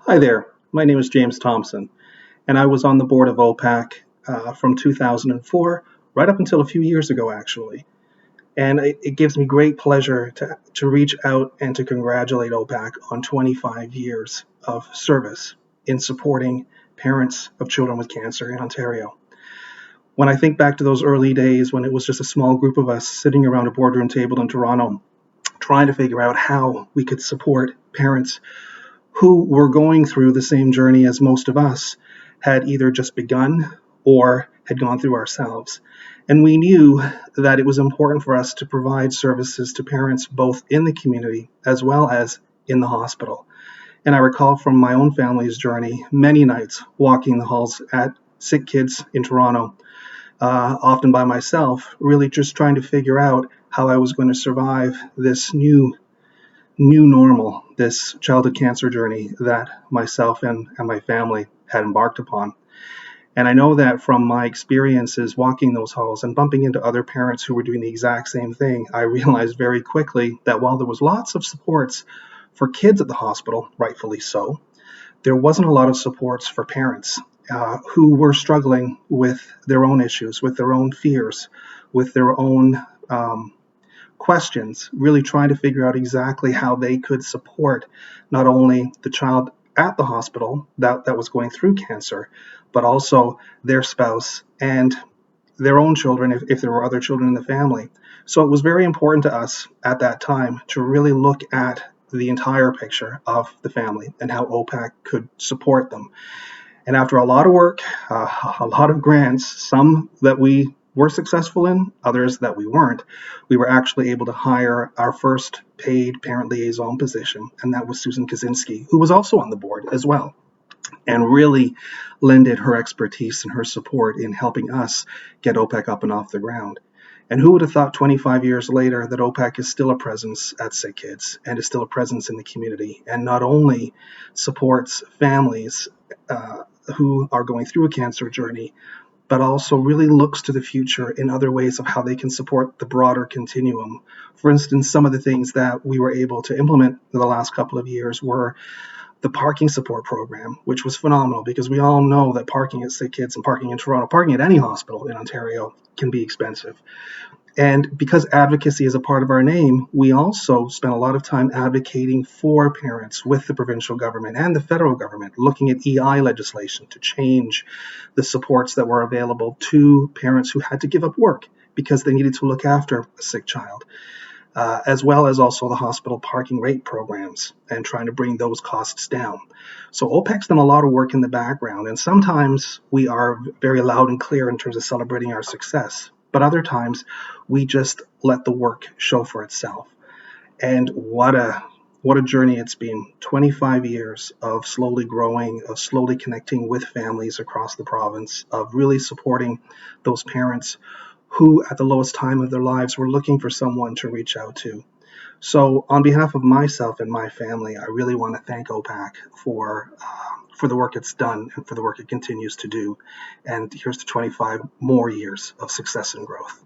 Hi there, my name is James Thomson, and I was on the board of OPACC from 2004 right up until a few years ago, actually. And it gives me great pleasure to reach out and to congratulate OPACC on 25 years of service in supporting parents of children with cancer in Ontario. When I think back to those early days when it was just a small group of us sitting around a boardroom table in Toronto, trying to figure out how we could support parents who were going through the same journey as most of us had either just begun or had gone through ourselves. And we knew that it was important for us to provide services to parents both in the community as well as in the hospital. And I recall from my own family's journey many nights walking the halls at sick kids in Toronto, often by myself, really just trying to figure out how I was going to survive this new normal, this childhood cancer journey that myself and my family had embarked upon. And I know that from my experiences walking those halls and bumping into other parents who were doing the exact same thing, I realized very quickly that while there was lots of supports for kids at the hospital, rightfully so, there wasn't a lot of supports for parents who were struggling with their own issues, with their own fears, with their own questions, really trying to figure out exactly how they could support not only the child at the hospital that was going through cancer, but also their spouse and their own children if there were other children in the family. So it was very important to us at that time to really look at the entire picture of the family and how OPACC could support them. And after a lot of work, a lot of grants, some that we were successful in, others that we weren't, we were actually able to hire our first paid parent liaison position, and that was Susan Kaczynski, who was also on the board as well, and really lended her expertise and her support in helping us get OPACC up and off the ground. And who would have thought 25 years later that OPACC is still a presence at Sick Kids and is still a presence in the community and not only supports families who are going through a cancer journey, but also really looks to the future in other ways of how they can support the broader continuum. For instance, some of the things that we were able to implement in the last couple of years were the parking support program, which was phenomenal because we all know that parking at Sick Kids and parking in Toronto, parking at any hospital in Ontario can be expensive. And because advocacy is a part of our name, we also spent a lot of time advocating for parents with the provincial government and the federal government, looking at EI legislation to change the supports that were available to parents who had to give up work because they needed to look after a sick child, as well as also the hospital parking rate programs and trying to bring those costs down. So OPACC's done a lot of work in the background, and sometimes we are very loud and clear in terms of celebrating our success. But other times, we just let the work show for itself. And what a journey it's been. 25 years of slowly growing, of slowly connecting with families across the province, of really supporting those parents who at the lowest time of their lives were looking for someone to reach out to. So on behalf of myself and my family, I really want to thank OPACC for the work it's done and for the work it continues to do. And here's to 25 more years of success and growth.